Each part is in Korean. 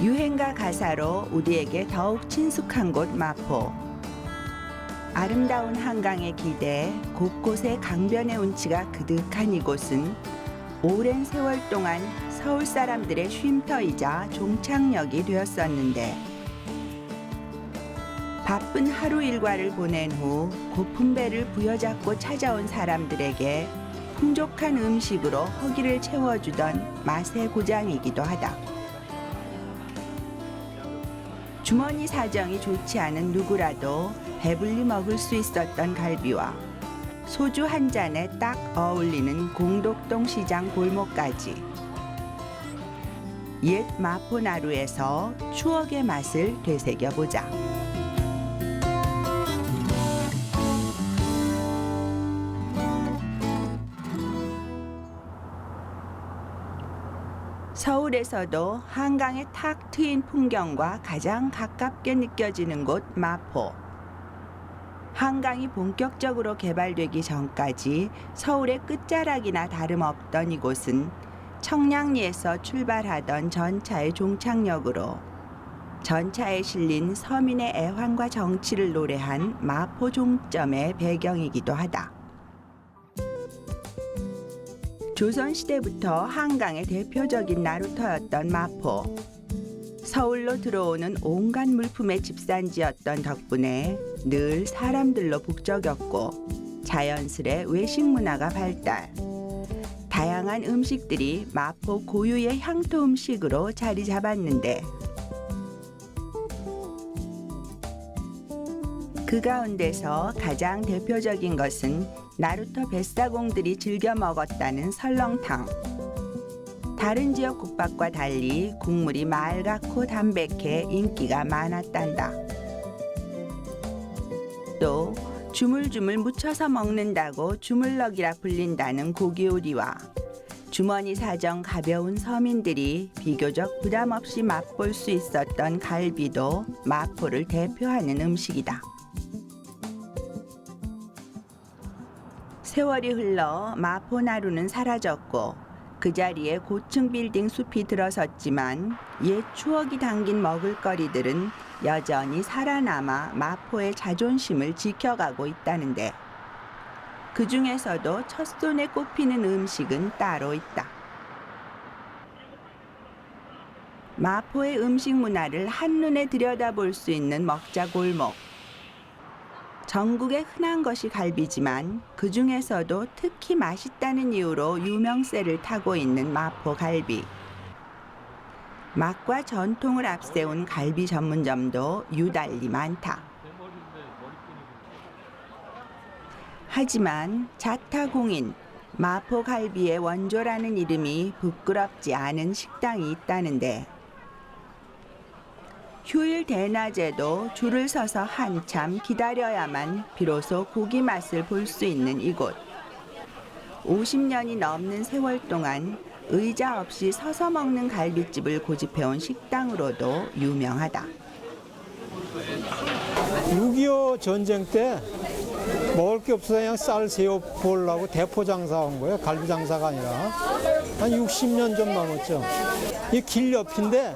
유행가 가사로 우리에게 더욱 친숙한 곳 마포. 아름다운 한강에 기대 곳곳에 강변의 운치가 그득한 이곳은 오랜 세월 동안 서울 사람들의 쉼터이자 종착역이 되었었는데, 바쁜 하루 일과를 보낸 후 고픈 배를 부여잡고 찾아온 사람들에게 풍족한 음식으로 허기를 채워주던 맛의 고장이기도 하다. 주머니 사정이 좋지 않은 누구라도 배불리 먹을 수 있었던 갈비와 소주 한 잔에 딱 어울리는 공덕동 시장 골목까지. 옛 마포나루에서 추억의 맛을 되새겨보자. 서울에서도 한강에 탁 트인 풍경과 가장 가깝게 느껴지는 곳 마포. 한강이 본격적으로 개발되기 전까지 서울의 끝자락이나 다름없던 이곳은 청량리에서 출발하던 전차의 종착역으로 전차에 실린 서민의 애환과 정치를 노래한 마포 종점의 배경이기도 하다. 조선시대부터 한강의 대표적인 나루터였던 마포. 서울로 들어오는 온갖 물품의 집산지였던 덕분에 늘 사람들로 북적였고 자연스레 외식 문화가 발달. 다양한 음식들이 마포 고유의 향토 음식으로 자리 잡았는데, 그 가운데서 가장 대표적인 것은 나루터 뱃사공들이 즐겨 먹었다는 설렁탕. 다른 지역 국밥과 달리 국물이 맑고 담백해 인기가 많았단다. 또 주물주물 묻혀서 먹는다고 주물럭이라 불린다는 고기 요리와 주머니 사정 가벼운 서민들이 비교적 부담 없이 맛볼 수 있었던 갈비도 마포를 대표하는 음식이다. 세월이 흘러 마포나루는 사라졌고 그 자리에 고층 빌딩 숲이 들어섰지만 옛 추억이 담긴 먹을거리들은 여전히 살아남아 마포의 자존심을 지켜가고 있다는데, 그 중에서도 첫손에 꼽히는 음식은 따로 있다. 마포의 음식 문화를 한눈에 들여다볼 수 있는 먹자 골목. 전국에 흔한 것이 갈비지만 그 중에서도 특히 맛있다는 이유로 유명세를 타고 있는 마포 갈비. 맛과 전통을 앞세운 갈비 전문점도 유달리 많다. 하지만 자타공인 마포 갈비의 원조라는 이름이 부끄럽지 않은 식당이 있다는데, 휴일 대낮에도 줄을 서서 한참 기다려야만 비로소 고기 맛을 볼 수 있는 이곳. 50년이 넘는 세월 동안 의자 없이 서서 먹는 갈비집을 고집해온 식당으로도 유명하다. 6.25 전쟁 때 먹을 게 없어서 그냥 쌀 새우 보려고 대포 장사한 거예요. 갈비 장사가 아니라. 한 60년 좀 넘었죠. 이 길 옆인데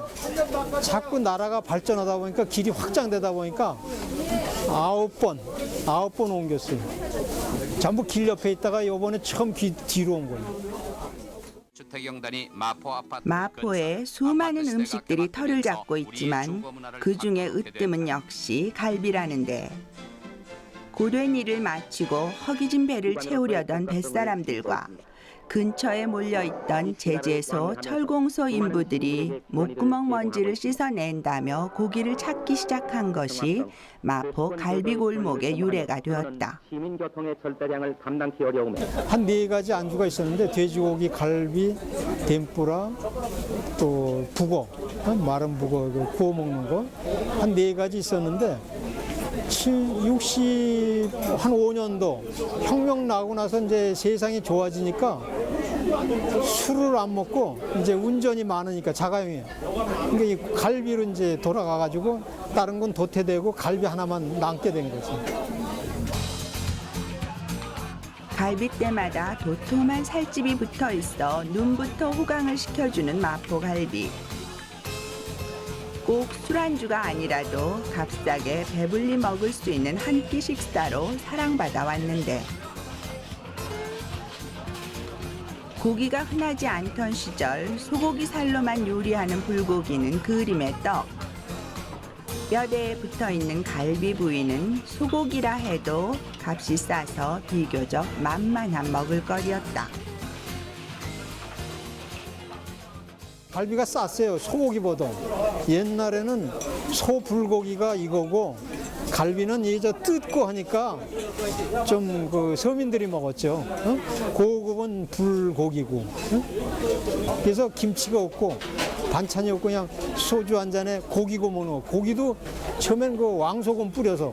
자꾸 나라가 발전하다 보니까 길이 확장되다 보니까 9번 옮겼어요. 전부 길 옆에 있다가 이번에 처음 뒤로 온 거예요. 마포에 수많은 음식들이 털을 잡고 있지만 그 중에 으뜸은 역시 갈비라는데, 고된 일을 마치고 허기진 배를 채우려던 뱃사람들과 근처에 몰려있던 제재소, 철공소 인부들이 목구멍 먼지를 씻어낸다며 고기를 찾기 시작한 것이 마포 갈비골목의 유래가 되었다. 한 4가지 안주가 있었는데 돼지고기, 갈비, 덴뿌라, 또 북어, 마른 북어 구워 먹는 거 한 4가지 있었는데 65년도 혁명 나고 나서 이제 세상이 좋아지니까 술을 안 먹고 이제 운전이 많으니까 자가용이에요. 그러니까 이 갈비로 이제 돌아가가지고 다른 건 도태되고 갈비 하나만 남게 된 거죠. 갈빗대마다 도톰한 살집이 붙어 있어 눈부터 호강을 시켜주는 마포갈비. 꼭 술안주가 아니라도 값싸게 배불리 먹을 수 있는 한 끼 식사로 사랑받아 왔는데 고기가 흔하지 않던 시절 소고기 살로만 요리하는 불고기는 그림의 떡. 뼈대에 붙어있는 갈비 부위는 소고기라 해도 값이 싸서 비교적 만만한 먹을거리였다. 갈비가 쌌어요. 소고기보다. 옛날에는 소 불고기가 이거고 갈비는 이제 뜯고 하니까 좀 그 서민들이 먹었죠. 고급은 불고기고. 그래서 김치가 없고 반찬이 없고 그냥 소주 한 잔에 고기 구워 먹는 거. 고기도 처음엔 그 왕소금 뿌려서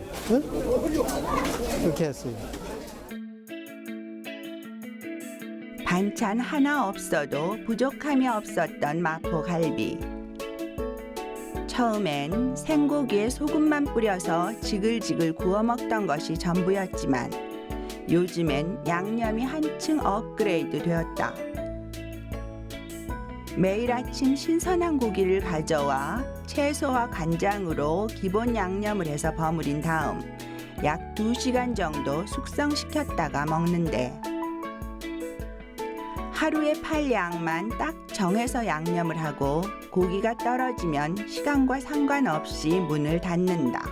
그렇게 했어요. 반찬 하나 없어도 부족함이 없었던 마포갈비. 처음엔 생고기에 소금만 뿌려서 지글지글 구워 먹던 것이 전부였지만 요즘엔 양념이 한층 업그레이드 되었다. 매일 아침 신선한 고기를 가져와 채소와 간장으로 기본 양념을 해서 버무린 다음 약 2시간 정도 숙성시켰다가 먹는데 하루에 팔 양만 딱 정해서 양념을 하고 고기가 떨어지면 시간과 상관없이 문을 닫는다.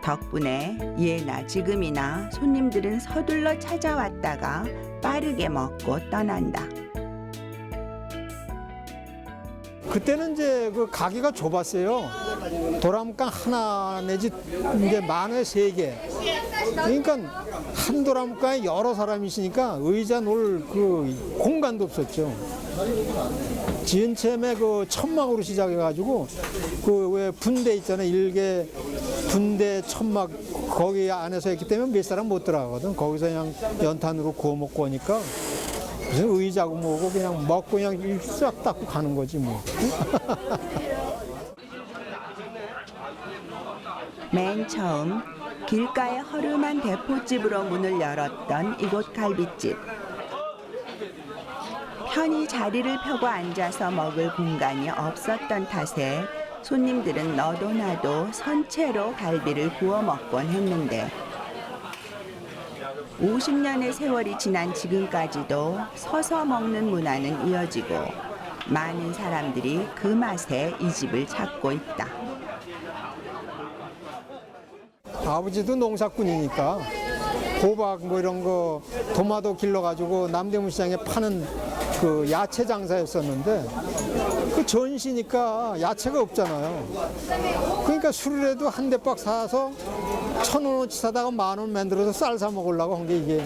덕분에 예나 지금이나 손님들은 서둘러 찾아왔다가 빠르게 먹고 떠난다. 그때는 이제 그 가게가 좁았어요. 도람강 하나 내지 이제 많아야 3개. 그러니까 한 도람강에 여러 사람이 있으니까 의자 놓을 그 공간도 없었죠. 지은 처음에 그 천막으로 시작해가지고 그 왜 분대 있잖아요. 일개 분대 천막 거기 안에서 했기 때문에 몇 사람 못 들어가거든. 거기서 그냥 연탄으로 구워 먹고 하니까 무슨 의자고 뭐고 그냥 먹고 그냥 싹 닦고 가는 거지 뭐. 맨 처음 길가의 허름한 대포집으로 문을 열었던 이곳 갈비집. 편히 자리를 펴고 앉아서 먹을 공간이 없었던 탓에 손님들은 너도 나도 선체로 갈비를 구워 먹곤 했는데 50년의 세월이 지난 지금까지도 서서 먹는 문화는 이어지고 많은 사람들이 그 맛에 이 집을 찾고 있다. 아버지도 농사꾼이니까 호박 뭐 이런 거 도마도 길러가지고 남대문 시장에 파는 그 야채 장사였었는데 그 전시니까 야채가 없잖아요. 그러니까 술이라도 한 대박 사서 1,000원어치 사다가 10,000원 만들어서 쌀 사 먹으려고 한 게 이게.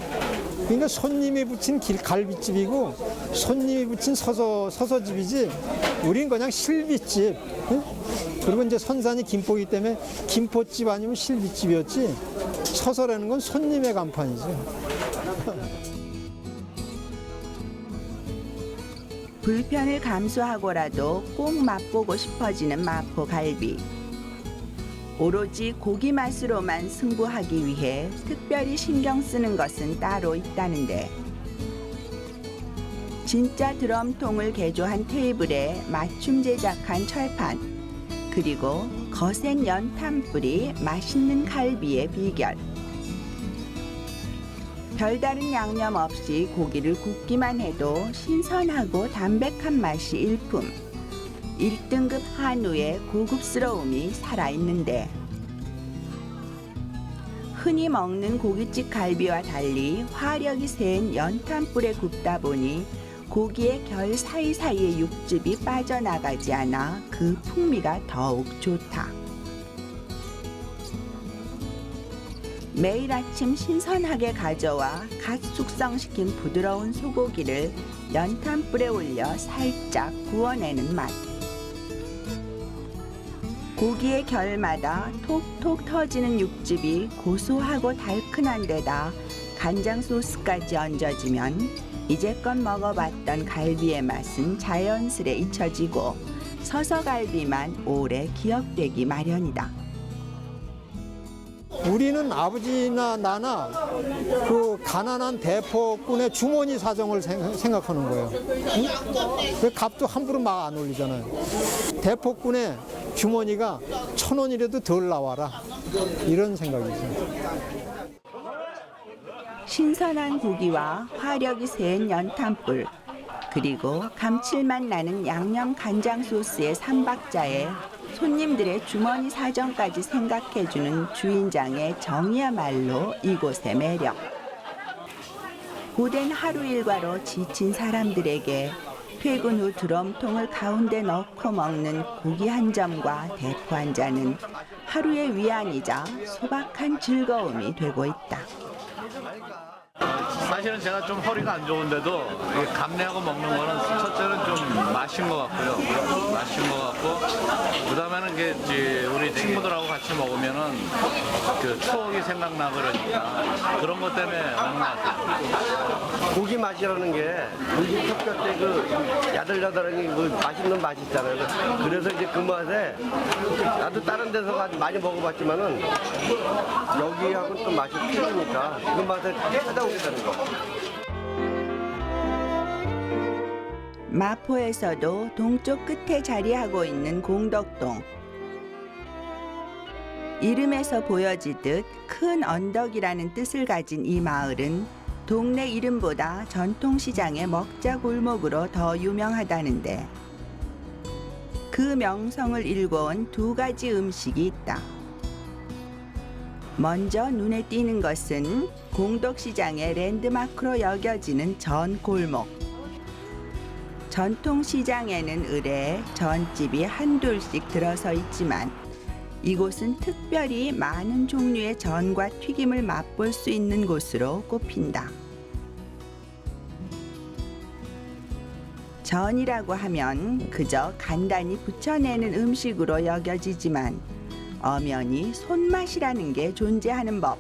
그러니까 손님이 붙인 갈비집이고 손님이 붙인 서서집이지 우린 그냥 실비집. 그리고 이제 선산이 김포이기 때문에 김포집 아니면 실비집이었지 서서라는 건 손님의 간판이죠. 불편을 감수하고라도 꼭 맛보고 싶어지는 마포갈비. 오로지 고기 맛으로만 승부하기 위해 특별히 신경 쓰는 것은 따로 있다는데 진짜 드럼통을 개조한 테이블에 맞춤 제작한 철판 그리고 거센 연탄불이 맛있는 갈비의 비결. 별다른 양념 없이 고기를 굽기만 해도 신선하고 담백한 맛이 일품. 1등급 한우의 고급스러움이 살아있는데 흔히 먹는 고깃집 갈비와 달리 화력이 센 연탄불에 굽다 보니 고기의 결 사이사이에 육즙이 빠져나가지 않아 그 풍미가 더욱 좋다. 매일 아침 신선하게 가져와 갓 숙성시킨 부드러운 소고기를 연탄불에 올려 살짝 구워내는 맛. 고기의 결마다 톡톡 터지는 육즙이 고소하고 달큰한 데다 간장 소스까지 얹어지면 이제껏 먹어봤던 갈비의 맛은 자연스레 잊혀지고 서서갈비만 오래 기억되기 마련이다. 우리는 아버지나 나나 그 가난한 대포꾼의 주머니 사정을 생각하는 거예요. 응? 그 값도 함부로 막 안 올리잖아요. 대포꾼의 주머니가 1,000원이라도 덜 나와라. 이런 생각이죠. 신선한 고기와 화력이 센 연탄불, 그리고 감칠맛 나는 양념 간장 소스의 삼박자에 손님들의 주머니 사정까지 생각해주는 주인장의 정이야말로 이곳의 매력. 고된 하루 일과로 지친 사람들에게 퇴근 후 드럼통을 가운데 넣고 먹는 고기 한 점과 대포 한 잔은 하루의 위안이자 소박한 즐거움이 되고 있다. 사실은 제가 좀 허리가 안 좋은데도 이게 감내하고 먹는 거는 첫째는 좀 맛인 것 같고요. 맛인 것 같고 그다음에는 이게 우리 친구들하고 같이 먹으면은 그 추억이 생각나고 그러니까 그런 것 때문에 먹는 것 같아요. 고기 맛이라는 게 고기 섞을 때 그 야들야들한 그 맛있는 맛이 있잖아요. 그래서 이제 그 맛에 나도 다른 데서 많이 먹어봤지만은 여기하고 또 맛이 틀리니까 그 맛에 찾아오게 되는 거. 마포에서도 동쪽 끝에 자리하고 있는 공덕동. 이름에서 보여지듯 큰 언덕이라는 뜻을 가진 이 마을은 동네 이름보다 전통시장의 먹자 골목으로 더 유명하다는데 그 명성을 일궈온 두 가지 음식이 있다. 먼저 눈에 띄는 것은 공덕시장의 랜드마크로 여겨지는 전골목. 전통시장에는 을에 전집이 한둘씩 들어서 있지만 이곳은 특별히 많은 종류의 전과 튀김을 맛볼 수 있는 곳으로 꼽힌다. 전이라고 하면 그저 간단히 부쳐내는 음식으로 여겨지지만 엄연히 손맛이라는 게 존재하는 법.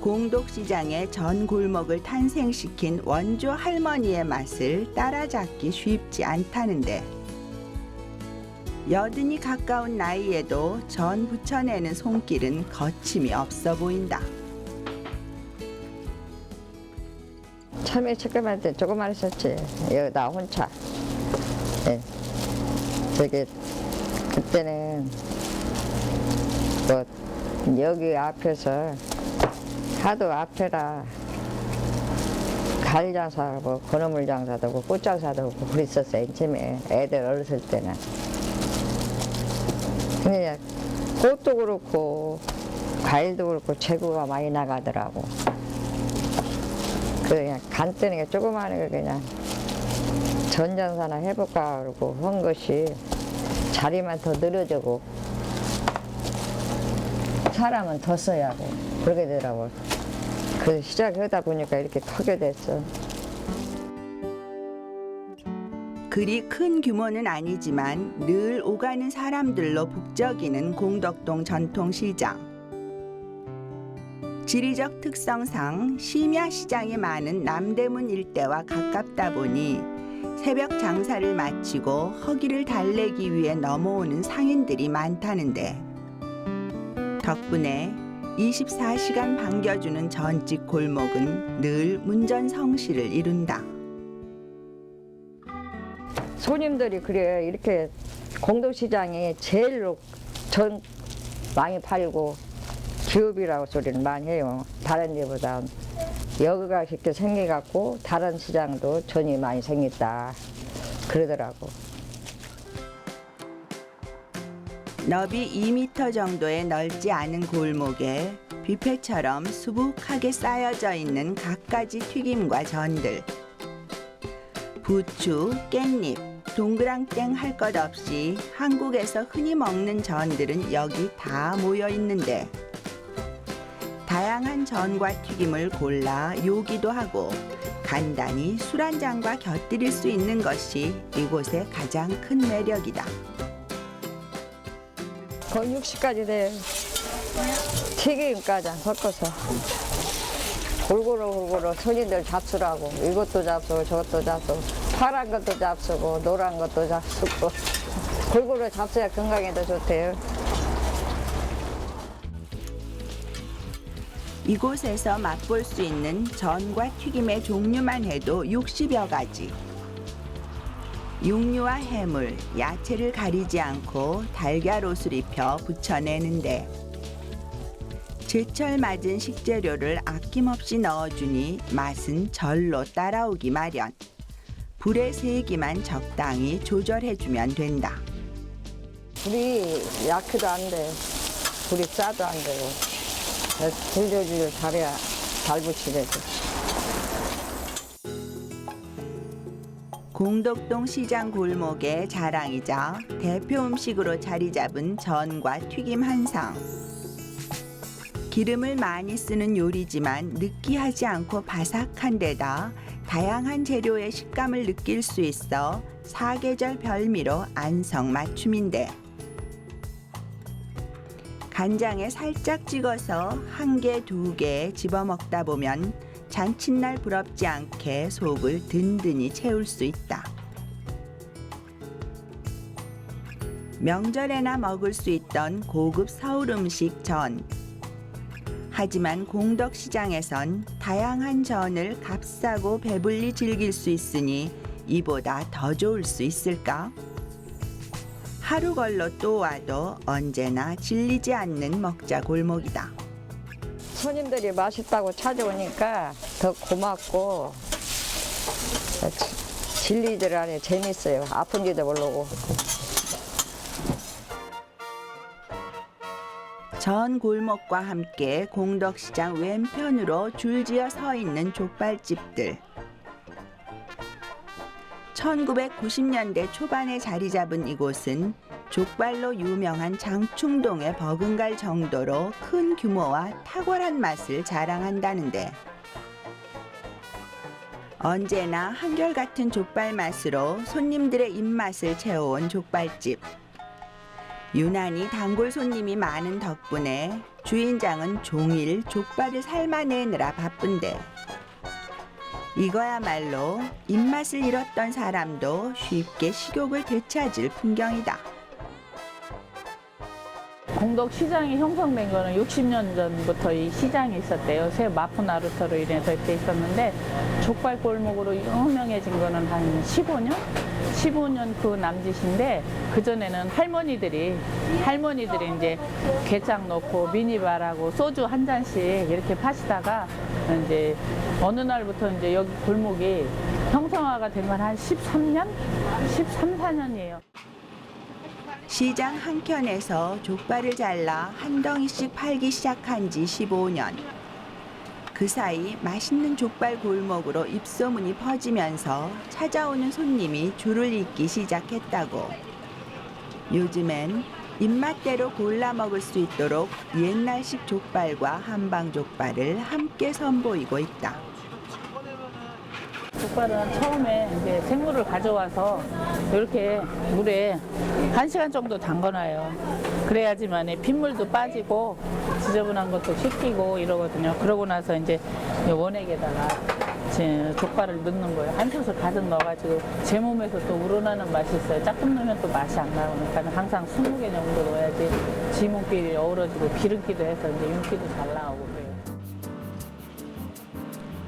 공덕시장의 전 골목을 탄생시킨 원조 할머니의 맛을 따라잡기 쉽지 않다는데 여든이 가까운 나이에도 전 부쳐내는 손길은 거침이 없어 보인다. 처음에 체크할 때 조금만 했었지. 여기 나 혼자. 예. 저기 그때는 뭐 여기 앞에서 하도 앞에다 가을 장사도 하고 건어물 장사도 하고 꽃 장사도 하고 그랬었어요. 처음에 애들 어렸을 때는. 근데 꽃도 그렇고 과일도 그렇고 재고가 많이 나가더라고. 그냥 간단하게 조그마하게 그냥 전장사나 해볼까 그러고 한 것이 자리만 더 늘어지고 사람은 더 써야 하고 그러게 되더라고. 그래서 시작하다 보니까 이렇게 크게 됐어. 그리 큰 규모는 아니지만 늘 오가는 사람들로 북적이는 공덕동 전통시장. 지리적 특성상 심야시장이 많은 남대문 일대와 가깝다 보니 새벽 장사를 마치고 허기를 달래기 위해 넘어오는 상인들이 많다는데 덕분에 24시간 반겨주는 전집 골목은 늘 문전성시를 이룬다. 손님들이 그래 이렇게 공덕시장이 제일로 전 많이 팔고 기업이라고 소리를 많이 해요. 다른 데보다 여기가 이렇게 생겨갖고 다른 시장도 전이 많이 생겼다 그러더라고. 너비 2m 정도의 넓지 않은 골목에 뷔페처럼 수북하게 쌓여져 있는 갖가지 튀김과 전들. 부추, 깻잎, 동그랑땡 할 것 없이 한국에서 흔히 먹는 전들은 여기 다 모여 있는데 다양한 전과 튀김을 골라 요기도 하고 간단히 술 한 잔과 곁들일 수 있는 것이 이곳의 가장 큰 매력이다. 거의 60까지 돼. 튀김까지 섞어서 골고루 손님들 잡수라고 이것도 잡수고 저것도 잡수고 파란 것도 잡수고 노란 것도 잡수고 골고루 잡숴야 건강에도 좋대요. 이곳에서 맛볼 수 있는 전과 튀김의 종류만 해도 60여 가지. 육류와 해물, 야채를 가리지 않고 달걀옷을 입혀 부쳐내는데 제철 맞은 식재료를 아낌없이 넣어주니 맛은 절로 따라오기 마련. 불의 세기만 적당히 조절해주면 된다. 불이 약해도 안 돼. 불이 짜도 안 돼요. 불 조절 잘해야 잘 붙이려고. 공덕동 시장 골목의 자랑이자 대표 음식으로 자리 잡은 전과 튀김 한상. 기름을 많이 쓰는 요리지만 느끼하지 않고 바삭한 데다 다양한 재료의 식감을 느낄 수 있어 사계절 별미로 안성맞춤인데 간장에 살짝 찍어서 한 개, 두 개 집어먹다 보면 잔칫날 부럽지 않게 속을 든든히 채울 수 있다. 명절에나 먹을 수 있던 고급 서울 음식 전. 하지만 공덕시장에선 다양한 전을 값싸고 배불리 즐길 수 있으니 이보다 더 좋을 수 있을까? 하루 걸러 또 와도 언제나 질리지 않는 먹자 골목이다. 손님들이 맛있다고 찾아오니까 더 고맙고 질리질 않아요. 재밌어요. 아픈지도 모르고. 전 골목과 함께 공덕시장 왼편으로 줄지어 서 있는 족발집들. 1990년대 초반에 자리 잡은 이곳은 족발로 유명한 장충동에 버금갈 정도로 큰 규모와 탁월한 맛을 자랑한다는데 언제나 한결같은 족발 맛으로 손님들의 입맛을 채워온 족발집. 유난히 단골 손님이 많은 덕분에 주인장은 종일 족발을 삶아내느라 바쁜데 이거야말로 입맛을 잃었던 사람도 쉽게 식욕을 되찾을 풍경이다. 공덕시장이 형성된 거는 60년 전부터 이 시장이 있었대요. 새 마포 나루터로 인해서 이렇게 있었는데 족발 골목으로 유명해진 거는 한 15년? 15년 그 남짓인데 그전에는 할머니들이 이제 게장 넣고 미니바라고 소주 한 잔씩 이렇게 파시다가 이제 어느 날부터 이제 여기 골목이 형성화가 된 건 한 13년? 13, 14년이에요. 시장 한켠에서 족발을 잘라 한 덩이씩 팔기 시작한 지 15년. 그 사이 맛있는 족발 골목으로 입소문이 퍼지면서 찾아오는 손님이 줄을 잇기 시작했다고. 요즘엔 입맛대로 골라 먹을 수 있도록 옛날식 족발과 한방족발을 함께 선보이고 있다. 족발은 처음에 이제 생물을 가져와서 이렇게 물에 1시간 정도 담궈놔요. 그래야지만 핏물도 빠지고 지저분한 것도 씻기고 이러거든요. 그러고 나서 이제 원액에다가 족발을 넣는 거예요. 한 솥을 가득 넣어가지고 제 몸에서 또 우러나는 맛이 있어요. 조금 넣으면 또 맛이 안 나오니까 항상 20개 정도 넣어야지 지문끼리 어우러지고 기름기도 해서 이제 윤기도 잘 나오고 그래요.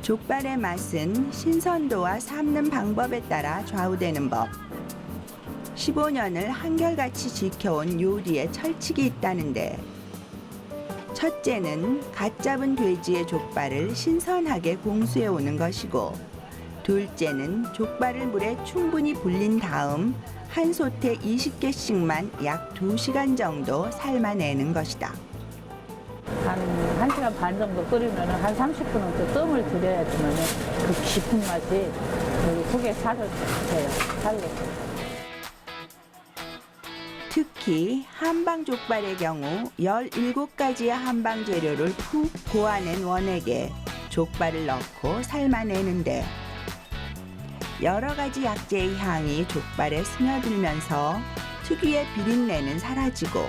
족발의 맛은 신선도와 삶는 방법에 따라 좌우되는 법. 15년을 한결같이 지켜온 요리에 철칙이 있다는데 첫째는 갓 잡은 돼지의 족발을 신선하게 공수해 오는 것이고 둘째는 족발을 물에 충분히 불린 다음 한 솥에 20개씩만 약 2시간 정도 삶아내는 것이다. 한 1시간 반 정도 끓이면 한 30분은 또 뜸을 들여야지만 그 깊은 맛이 여기 속에 살을 붙여요. 살로. 특히 한방족발의 경우 17가지의 한방 재료를 푹 고아낸 원액에 족발을 넣고 삶아내는데 여러 가지 약재의 향이 족발에 스며들면서 특유의 비린내는 사라지고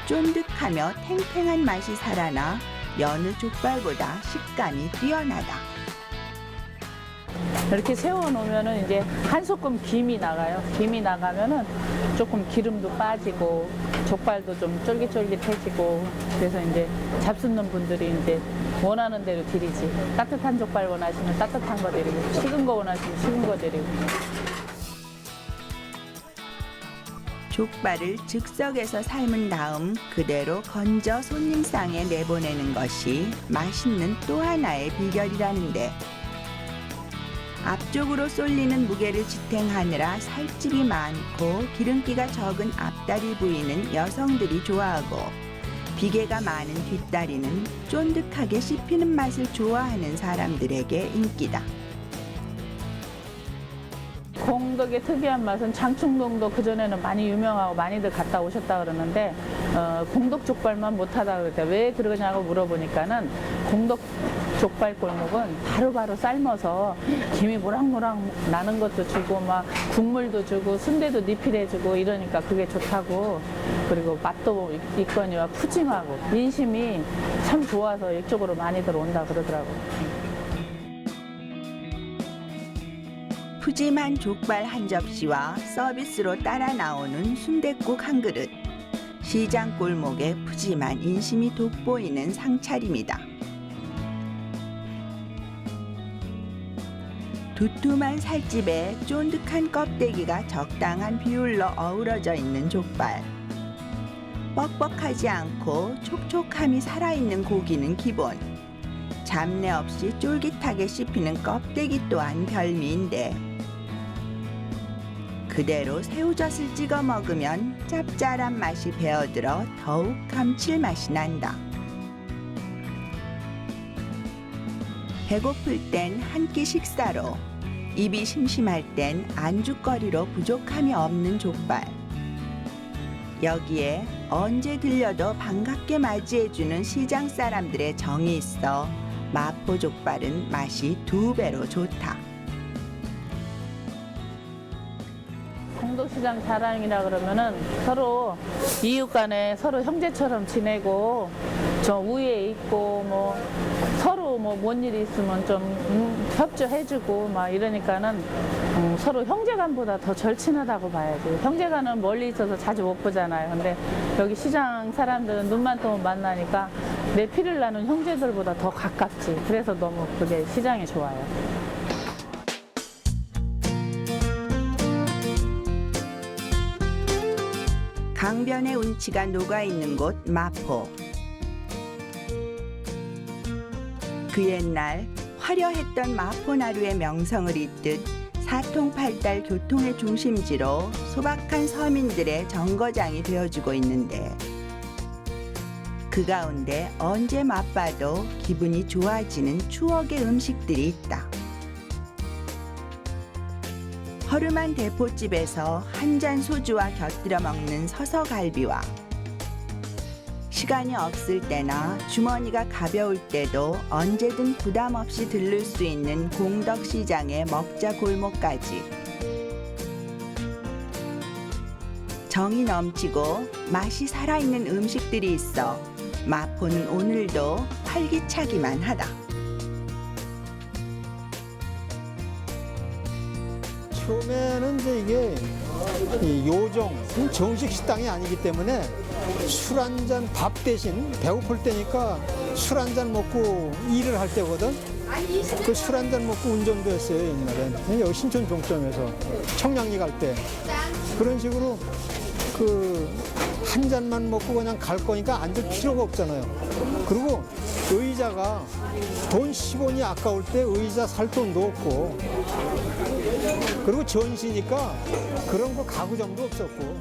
쫀득하며 탱탱한 맛이 살아나 여느 족발보다 식감이 뛰어나다. 이렇게 세워놓으면은 이제 한 소끔 김이 나가요. 김이 나가면은 조금 기름도 빠지고 족발도 좀 쫄깃쫄깃해지고 그래서 이제 잡수는 분들이 이제 원하는 대로 드리지. 따뜻한 족발 원하시면 따뜻한 거 드리고 식은 거 원하시면 식은 거 드리고. 족발을 즉석에서 삶은 다음 그대로 건져 손님상에 내보내는 것이 맛있는 또 하나의 비결이라는데 앞쪽으로 쏠리는 무게를 지탱하느라 살집이 많고 기름기가 적은 앞다리 부위는 여성들이 좋아하고 비계가 많은 뒷다리는 쫀득하게 씹히는 맛을 좋아하는 사람들에게 인기다. 공덕의 특이한 맛은 장충동도 그전에는 많이 유명하고 많이들 갔다 오셨다 그러는데 공덕 족발만 못하다 그랬대. 왜 그러냐고 물어보니까는 공덕 족발 골목은 바로바로 삶아서 김이 모락모락 나는 것도 주고 막 국물도 주고 순대도 리필해주고 이러니까 그게 좋다고. 그리고 맛도 있거니와 푸짐하고 민심이 참 좋아서 이쪽으로 많이들 온다 그러더라고요. 푸짐한 족발 한 접시와 서비스로 따라 나오는 순댓국 한 그릇. 시장 골목에 푸짐한 인심이 돋보이는 상차림이다. 두툼한 살집에 쫀득한 껍데기가 적당한 비율로 어우러져 있는 족발. 뻑뻑하지 않고 촉촉함이 살아있는 고기는 기본. 잡내 없이 쫄깃하게 씹히는 껍데기 또한 별미인데 그대로 새우젓을 찍어 먹으면 짭짤한 맛이 배어들어 더욱 감칠맛이 난다. 배고플 땐 한 끼 식사로, 입이 심심할 땐 안주거리로 부족함이 없는 족발. 여기에 언제 들려도 반갑게 맞이해주는 시장 사람들의 정이 있어 마포 족발은 맛이 2배로 좋다. 공덕시장 자랑이라 그러면은 서로 이웃 간에 서로 형제처럼 지내고 저 위에 있고 뭐 서로 뭐 뭔 일이 있으면 좀 협조해주고 막 이러니까는 서로 형제간보다 더 절친하다고 봐야지. 형제간은 멀리 있어서 자주 못 보잖아요. 근데 여기 시장 사람들은 눈만 뜨면 만나니까 내 피를 나는 형제들보다 더 가깝지. 그래서 너무 그게 시장이 좋아요. 강변의 운치가 녹아있는 곳 마포. 그 옛날 화려했던 마포나루의 명성을 잇듯 사통팔달 교통의 중심지로 소박한 서민들의 정거장이 되어주고 있는데 그 가운데 언제 맛봐도 기분이 좋아지는 추억의 음식들이 있다. 허름한 대포집에서 한 잔 소주와 곁들여 먹는 서서갈비와 시간이 없을 때나 주머니가 가벼울 때도 언제든 부담 없이 들를 수 있는 공덕시장의 먹자 골목까지 정이 넘치고 맛이 살아있는 음식들이 있어 마포는 오늘도 활기차기만 하다. 처음에는 이제 이게 이 요정, 정식 식당이 아니기 때문에 술 한 잔 밥 대신 배고플 때니까 술 한 잔 먹고 일을 할 때거든. 그 술 한 잔 먹고 운전도 했어요, 옛날에. 여기 신촌 종점에서 청량리 갈 때. 그런 식으로 그 한 잔만 먹고 그냥 갈 거니까 앉을 필요가 없잖아요. 그리고 의자가 돈 10원이 아까울 때 의자 살 돈도 없고 그리고 전시니까 그런 거 가구점도 없었고